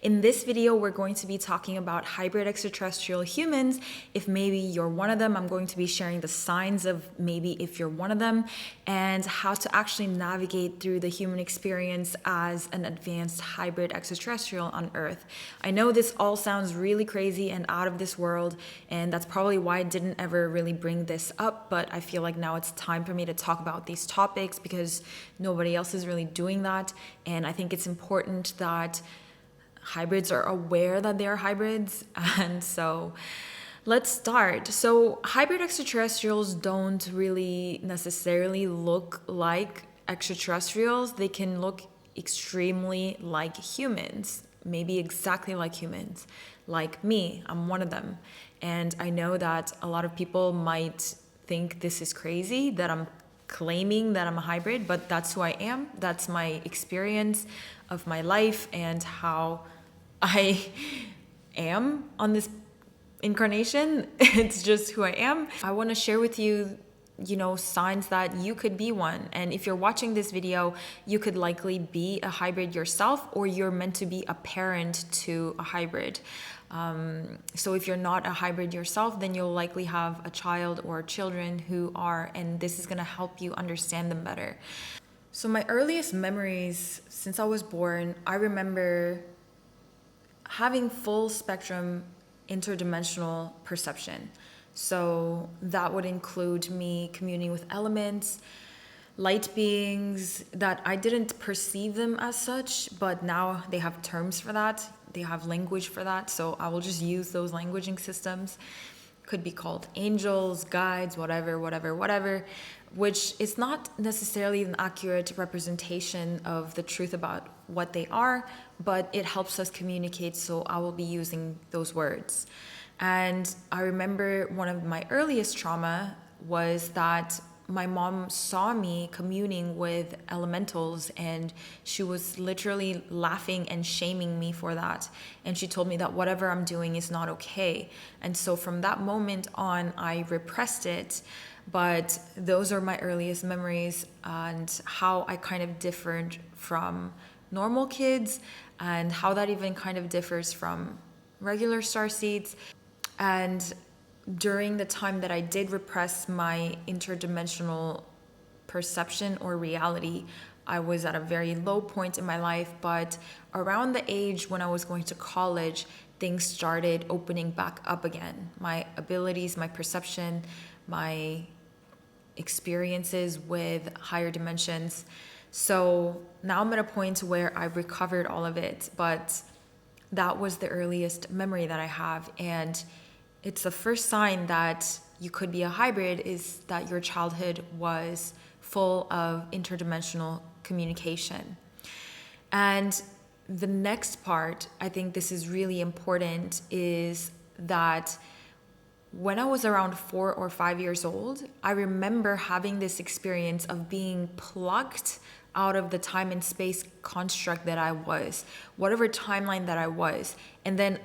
In this video, we're going to be talking about hybrid extraterrestrial humans. If maybe you're one of them, I'm going to be sharing the signs of maybe if you're one of them and how to actually navigate through the human experience as an advanced hybrid extraterrestrial on Earth. I know this all sounds really crazy and out of this world, and that's probably why I didn't ever really bring this up, but I feel like now it's time for me to talk about these topics because nobody else is really doing that. And I think it's important that hybrids are aware that they are hybrids. And so let's start. So hybrid extraterrestrials don't really necessarily look like extraterrestrials. They can look extremely like humans, maybe exactly like humans. Like me, I'm one of them. And I know that a lot of people might think this is crazy that I'm claiming that I'm a hybrid, but that's who I am. That's my experience of my life and how I am on this incarnation. It's just who I am. I want to share with you, signs that you could be one. And if you're watching this video, you could likely be a hybrid yourself, or you're meant to be a parent to a hybrid. So if you're not a hybrid yourself, then you'll likely have a child or children who are, and this is going to help you understand them better. So my earliest memories since I was born, I remember having full spectrum interdimensional perception. So that would include me communing with elements, light beings that I didn't perceive them as such, but now they have terms for that. They have language for that. So I will just use those languaging systems. Could be called angels, guides, whatever, which is not necessarily an accurate representation of the truth about what they are, but it helps us communicate. So I will be using those words. And I remember one of my earliest trauma was that my mom saw me communing with elementals, and she was literally laughing and shaming me for that. And she told me that whatever I'm doing is not okay. And so from that moment on, I repressed it. But those are my earliest memories and how I kind of differed from normal kids and how that even kind of differs from regular starseeds. And during the time that I did repress my interdimensional perception or reality, I was at a very low point in my life. But around the age when I was going to college, things started opening back up again. My abilities, my perception, my experiences with higher dimensions. So now I'm at a point where I've recovered all of it. But that was the earliest memory that I have. And it's the first sign that you could be a hybrid is that your childhood was full of interdimensional communication. And the next part, I think this is really important, is that when I was around 4 or 5 years old, I remember having this experience of being plucked out of the time and space construct that I was, whatever timeline that I was. And then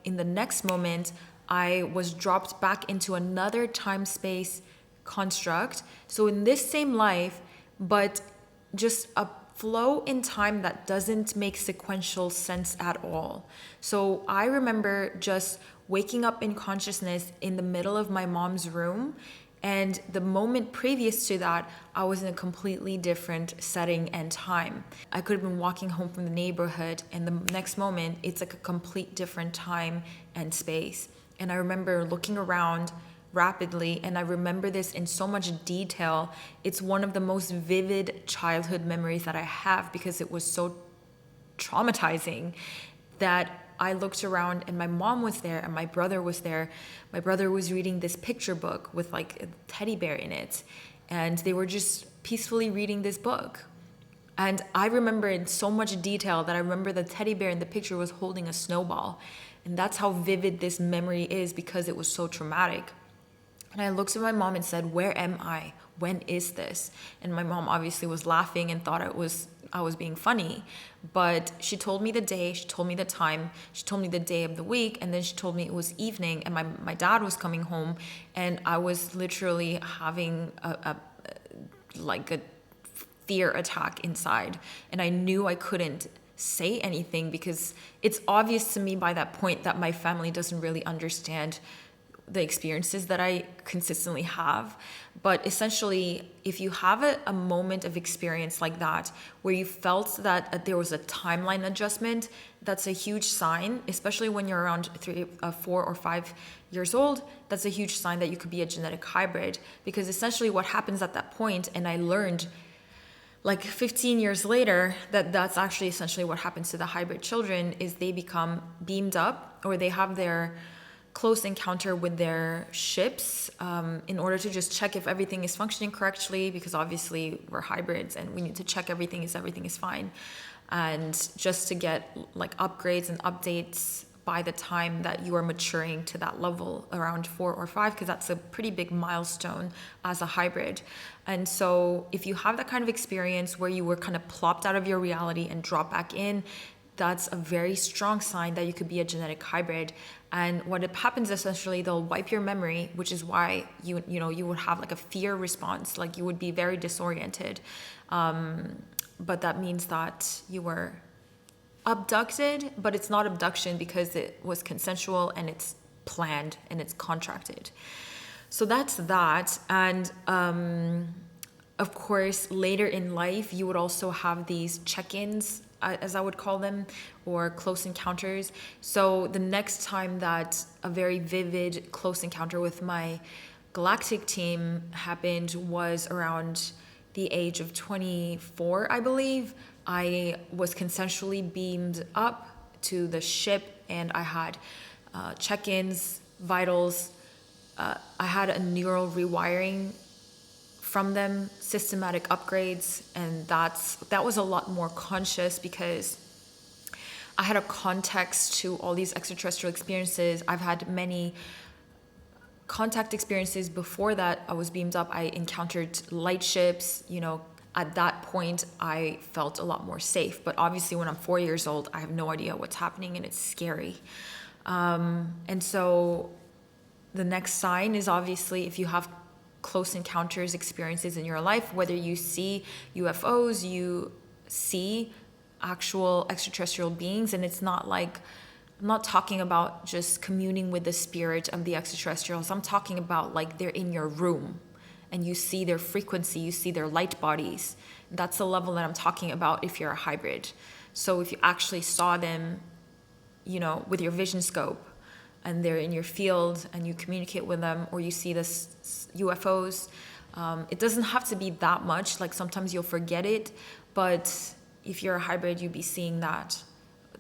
in the next moment, I was dropped back into another time-space construct. So in this same life, but just a flow in time that doesn't make sequential sense at all. So I remember just waking up in consciousness in the middle of my mom's room. And the moment previous to that, I was in a completely different setting and time. I could have been walking home from the neighborhood, and the next moment, it's like a complete different time and space. And I remember looking around rapidly, and I remember this in so much detail. It's one of the most vivid childhood memories that I have because it was so traumatizing that I looked around and my mom was there and my brother was there. My brother was reading this picture book with like a teddy bear in it, and they were just peacefully reading this book. And I remember in so much detail that I remember the teddy bear in the picture was holding a snowball. And that's how vivid this memory is because it was so traumatic. And I looked at my mom and said, "Where am I? When is this?" And my mom obviously was laughing and thought I was being funny. But she told me the day, she told me the time, she told me the day of the week, and then she told me it was evening and my dad was coming home, and I was literally having a fear attack inside. And I knew I couldn't say anything, because it's obvious to me by that point that my family doesn't really understand the experiences that I consistently have. But essentially, if you have a moment of experience like that, where you felt that there was a timeline adjustment, that's a huge sign, especially when you're around 4 or 5 years old. That's a huge sign that you could be a genetic hybrid, because essentially what happens at that point, and I learned like 15 years later that that's actually essentially what happens to the hybrid children, is they become beamed up, or they have their close encounter with their ships in order to just check if everything is functioning correctly, because obviously we're hybrids and we need to check everything is fine, and just to get like upgrades and updates by the time that you are maturing to that level around 4 or 5, because that's a pretty big milestone as a hybrid. And so if you have that kind of experience where you were kind of plopped out of your reality and dropped back in, that's a very strong sign that you could be a genetic hybrid. And what happens, essentially, they'll wipe your memory, which is why you would have like a fear response, like you would be very disoriented. But that means that you were abducted, but it's not abduction because it was consensual and it's planned and it's contracted. So that's that. And of course, later in life, you would also have these check-ins, as I would call them, or close encounters. So the next time that a very vivid close encounter with my galactic team happened was around the age of 24, I believe. I was consensually beamed up to the ship, and I had check-ins, vitals. I had a neural rewiring from them, systematic upgrades, and that was a lot more conscious, because I had a context to all these extraterrestrial experiences. I've had many contact experiences before that. I was beamed up. I encountered light ships. At that point, I felt a lot more safe. But obviously, when I'm 4 years old, I have no idea what's happening, and it's scary. And so the next sign is obviously if you have close encounters, experiences in your life, whether you see UFOs, you see actual extraterrestrial beings, and it's not like, I'm not talking about just communing with the spirit of the extraterrestrials. I'm talking about like they're in your room and you see their frequency, you see their light bodies. That's the level that I'm talking about if you're a hybrid. So if you actually saw them, with your vision scope, and they're in your field and you communicate with them, or you see this UFOs, it doesn't have to be that much. Like sometimes you'll forget it, but if you're a hybrid, you'll be seeing that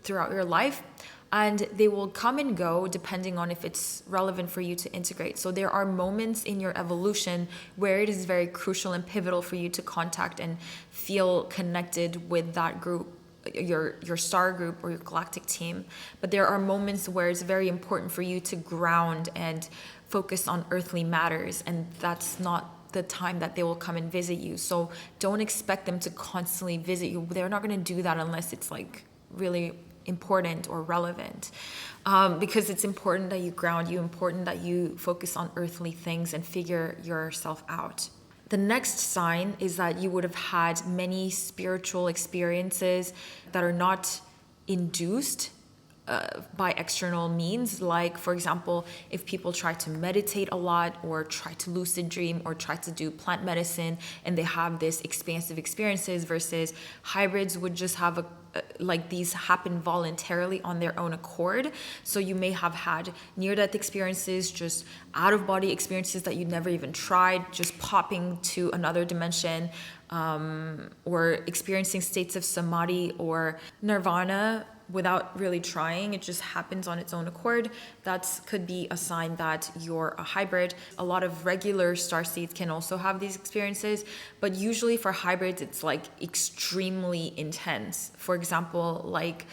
throughout your life. And they will come and go depending on if it's relevant for you to integrate. So there are moments in your evolution where it is very crucial and pivotal for you to contact and feel connected with that group, your star group or your galactic team. But there are moments where it's very important for you to ground and focus on earthly matters, and that's not the time that they will come and visit you. So don't expect them to constantly visit you. They're not going to do that unless it's like really important or relevant, because it's important that you ground, important that you focus on earthly things and figure yourself out. The next sign is that you would have had many spiritual experiences that are not induced by external means. Like, for example, if people try to meditate a lot or try to lucid dream or try to do plant medicine and they have this expansive experiences, versus hybrids would just have like these happen voluntarily on their own accord. So you may have had near-death experiences, just out-of-body experiences that you never even tried, just popping to another dimension, or experiencing states of samadhi or nirvana without really trying. It just happens on its own accord. That could be a sign that you're a hybrid. A lot of regular starseeds can also have these experiences, but usually for hybrids, it's like extremely intense. For example, like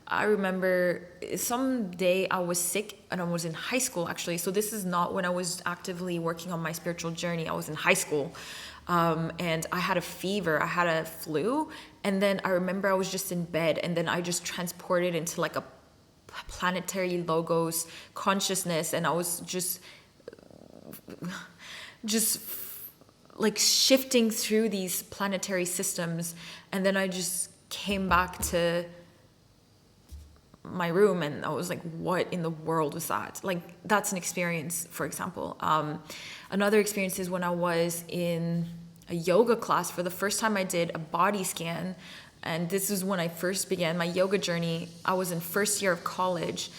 I remember some day I was sick and I was in high school, actually. So this is not when I was actively working on my spiritual journey. I was in high school. And I had a fever, I had a flu, and then I remember I was just in bed, and then I just transported into like a planetary logos consciousness, and I was just like shifting through these planetary systems, and then I just came back to my room, and I was like, what in the world was that? Like, that's an experience, for example. Another experience is when I was in a yoga class. For the first time, I did a body scan, and this is when I first began my yoga journey. I was in first year of college,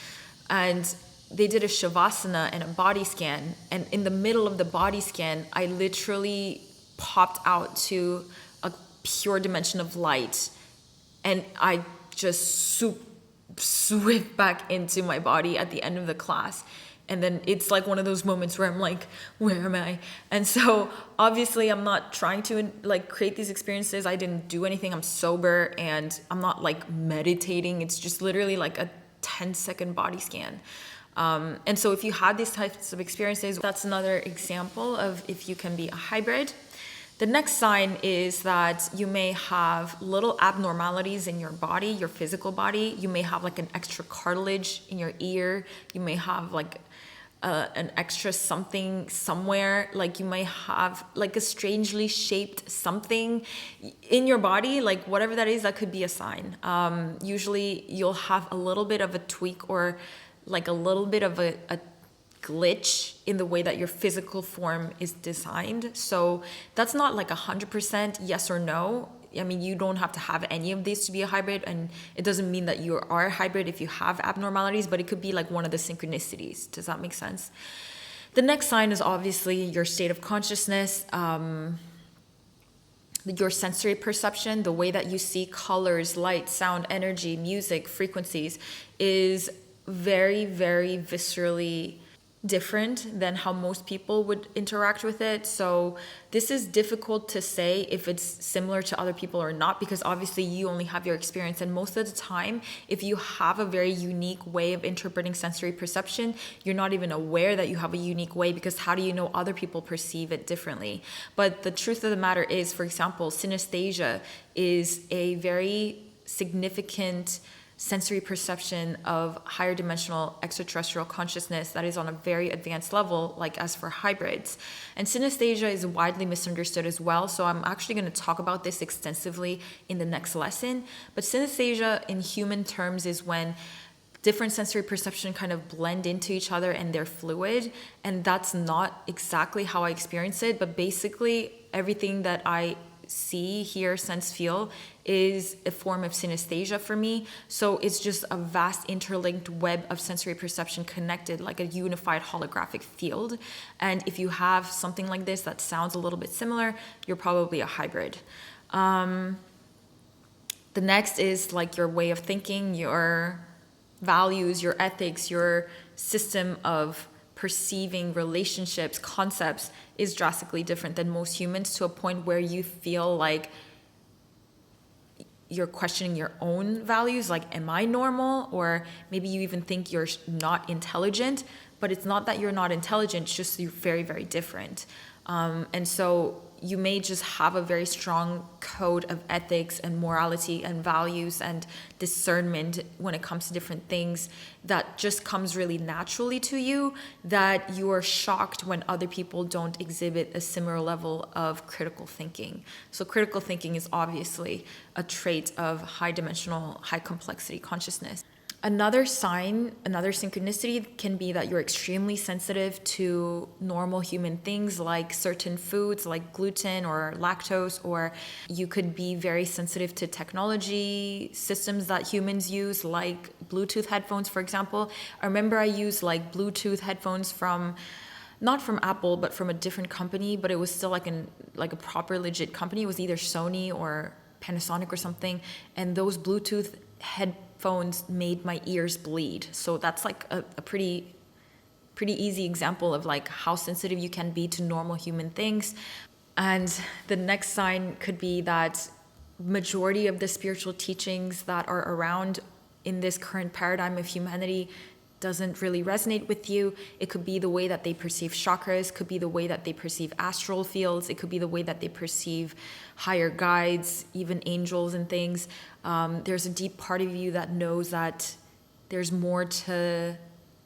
and they did a shavasana and a body scan, and in the middle of the body scan, I literally popped out to a pure dimension of light, and I just swift back into my body at the end of the class. And then it's like one of those moments where I'm like, where am I? And so obviously I'm not trying to like create these experiences. I didn't do anything. I'm sober and I'm not like meditating. It's just literally like a 10-second body scan. And so if you had these types of experiences, that's another example of if you can be a hybrid. The next sign is that you may have little abnormalities in your body, your physical body. You may have like an extra cartilage in your ear. You may have like an extra something somewhere. Like you may have like a strangely shaped something in your body, like whatever that is, that could be a sign. Usually you'll have a little bit of a tweak or like a little bit of a glitch in the way that your physical form is designed. So that's not like 100% yes or no. I mean, you don't have to have any of these to be a hybrid, and it doesn't mean that you are a hybrid if you have abnormalities, but it could be like one of the synchronicities. Does that make sense? The next sign is obviously your state of consciousness, your sensory perception, the way that you see colors, light, sound, energy, music, frequencies is very, very viscerally different than how most people would interact with it. So this is difficult to say if it's similar to other people or not, because obviously you only have your experience, and most of the time if you have a very unique way of interpreting sensory perception, you're not even aware that you have a unique way, because how do you know other people perceive it differently? But the truth of the matter is, for example, synesthesia is a very significant sensory perception of higher dimensional extraterrestrial consciousness that is on a very advanced level, like as for hybrids. And synesthesia is widely misunderstood as well, so I'm actually going to talk about this extensively in the next lesson. But synesthesia in human terms is when different sensory perception kind of blend into each other and they're fluid, and that's not exactly how I experience it, but basically everything that I see, hear, sense, feel is a form of synesthesia for me. So it's just a vast interlinked web of sensory perception connected like a unified holographic field. And if you have something like this that sounds a little bit similar, you're probably a hybrid. The next is like your way of thinking, your values, your ethics, your system of perceiving relationships, concepts is drastically different than most humans, to a point where you feel like you're questioning your own values, like, am I normal? Or maybe you even think you're not intelligent, but it's not that you're not intelligent, it's just you're very, very different. And so you may just have a very strong code of ethics and morality and values and discernment when it comes to different things that just comes really naturally to you, that you are shocked when other people don't exhibit a similar level of critical thinking. So critical thinking is obviously a trait of high dimensional, high complexity consciousness. Another sign, another synchronicity can be that you're extremely sensitive to normal human things like certain foods like gluten or lactose, or you could be very sensitive to technology systems that humans use, like Bluetooth headphones, for example. I remember I used like Bluetooth headphones from, not from Apple, but from a different company, but it was still like a proper legit company. It was either Sony or Panasonic or something, and those Bluetooth headphones made my ears bleed. So that's like a pretty easy example of like how sensitive you can be to normal human things. And the next sign could be that majority of the spiritual teachings that are around in this current paradigm of humanity doesn't really resonate with you. It could be the way that they perceive chakras, could be the way that they perceive astral fields, it could be the way that they perceive higher guides, even angels and things. There's a deep part of you that knows that there's more to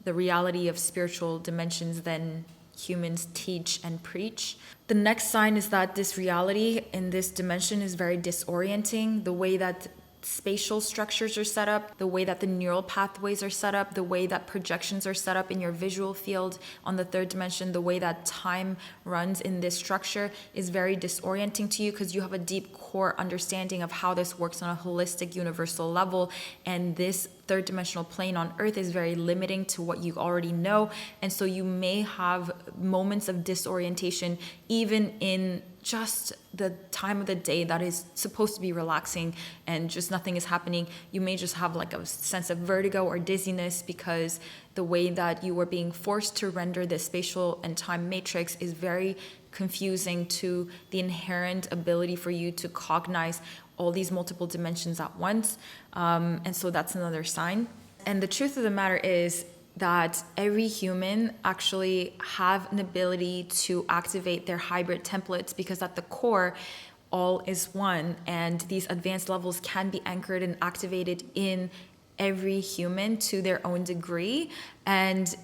the reality of spiritual dimensions than humans teach and preach. The next sign is that this reality in this dimension is very disorienting. The way that spatial structures are set up, the way that the neural pathways are set up, the way that projections are set up in your visual field on the third dimension, the way that time runs in this structure is very disorienting to you because you have a deep core understanding of how this works on a holistic universal level. And this third dimensional plane on Earth is very limiting to what you already know. And so you may have moments of disorientation even in just the time of the day that is supposed to be relaxing and just nothing is happening. You may just have like a sense of vertigo or dizziness because the way that you are being forced to render this spatial and time matrix is very confusing to the inherent ability for you to cognize all these multiple dimensions at once. And so that's another sign. And the truth of the matter is that every human actually have an ability to activate their hybrid templates because at the core, all is one. And these advanced levels can be anchored and activated in every human to their own degree. And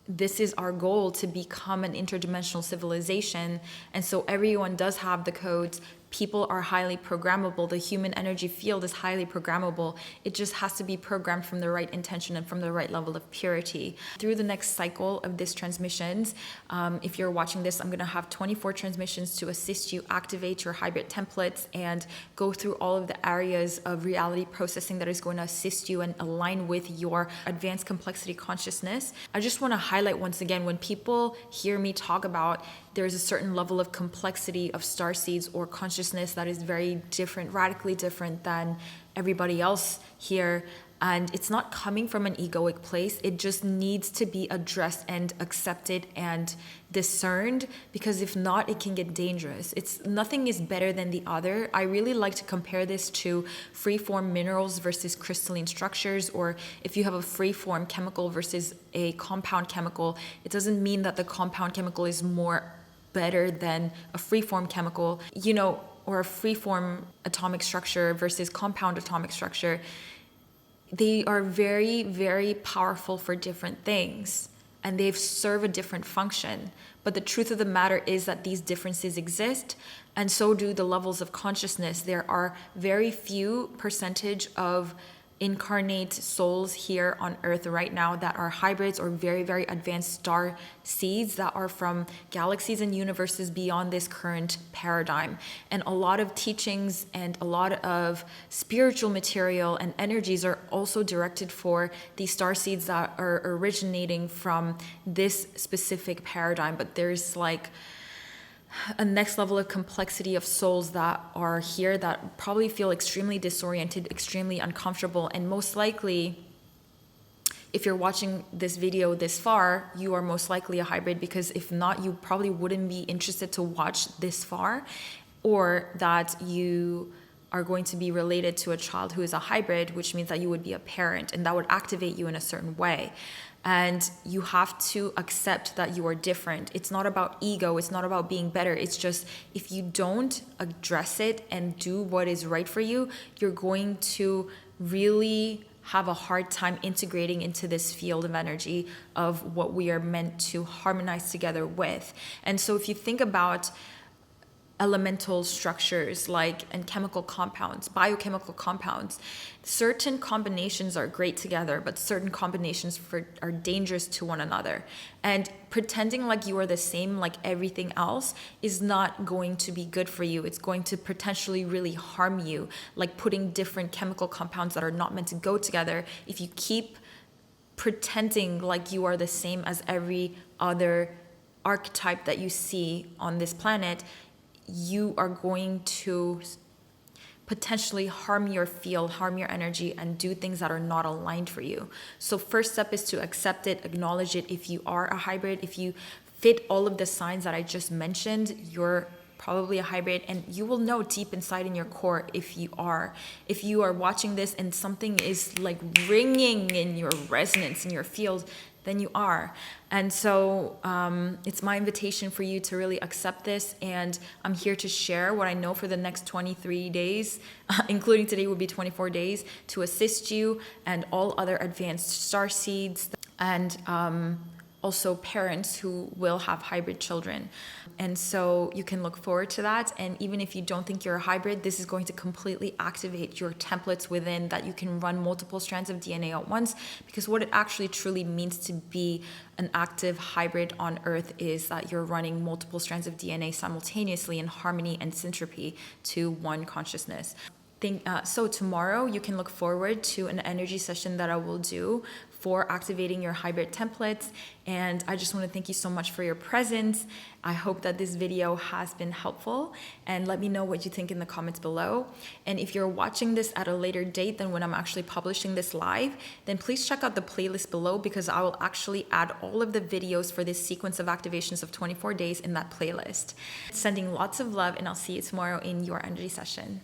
this is our goal, to become an interdimensional civilization. And so everyone does have the codes. People are highly programmable. The human energy field is highly programmable. It just has to be programmed from the right intention and from the right level of purity. Through the next cycle of these transmissions, if you're watching this, I'm going to have 24 transmissions to assist you activate your hybrid templates and go through all of the areas of reality processing that is going to assist you and align with your advanced complexity consciousness. I just want to highlight once again, when people hear me talk about there's a certain level of complexity of starseeds or consciousness that is very different, radically different than everybody else here. And it's not coming from an egoic place. It just needs to be addressed and accepted and discerned, because if not, it can get dangerous. Nothing is better than the other. I really like to compare this to free-form minerals versus crystalline structures, or if you have a free-form chemical versus a compound chemical, it doesn't mean that the compound chemical is more better than a free-form chemical, or a free-form atomic structure versus compound atomic structure. They are very, very powerful for different things, and they serve a different function. But the truth of the matter is that these differences exist, and so do the levels of consciousness. There are very few percentage of incarnate souls here on Earth right now that are hybrids or very, very advanced star seeds that are from galaxies and universes beyond this current paradigm. And a lot of teachings and a lot of spiritual material and energies are also directed for these star seeds that are originating from this specific paradigm. But there's like a next level of complexity of souls that are here that probably feel extremely disoriented, extremely uncomfortable, and most likely, if you're watching this video this far, you are most likely a hybrid, because if not, you probably wouldn't be interested to watch this far, or that you are going to be related to a child who is a hybrid, which means that you would be a parent, and that would activate you in a certain way. And you have to accept that you are different. It's not about ego. It's not about being better. It's just, if you don't address it and do what is right for you, you're going to really have a hard time integrating into this field of energy of what we are meant to harmonize together with. And so if you think about elemental structures and chemical compounds, biochemical compounds, certain combinations are great together, but certain combinations are dangerous to one another. And pretending like you are the same like everything else is not going to be good for you. It's going to potentially really harm you, like putting different chemical compounds that are not meant to go together. If you keep pretending like you are the same as every other archetype that you see on this planet, you are going to potentially harm your field, harm your energy, and do things that are not aligned for you. So first step is to accept it, acknowledge it. If you are a hybrid, if you fit all of the signs that I just mentioned, you're probably a hybrid, and you will know deep inside in your core if you are. If you are watching this and something is like ringing in your resonance in your field, then you are. And so it's my invitation for you to really accept this, and I'm here to share what I know for the next 23 days, including today will be 24 days, to assist you and all other advanced star seeds. And also parents who will have hybrid children. And so you can look forward to that. And even if you don't think you're a hybrid, this is going to completely activate your templates within that you can run multiple strands of DNA at once, because what it actually truly means to be an active hybrid on Earth is that you're running multiple strands of DNA simultaneously in harmony and syntropy to one consciousness. So tomorrow you can look forward to an energy session that I will do for activating your hybrid templates. And I just want to thank you so much for your presence. I hope that this video has been helpful, and let me know what you think in the comments below. And if you're watching this at a later date than when I'm actually publishing this live, then please check out the playlist below, because I will actually add all of the videos for this sequence of activations of 24 days in that playlist. Sending lots of love, and I'll see you tomorrow in your energy session.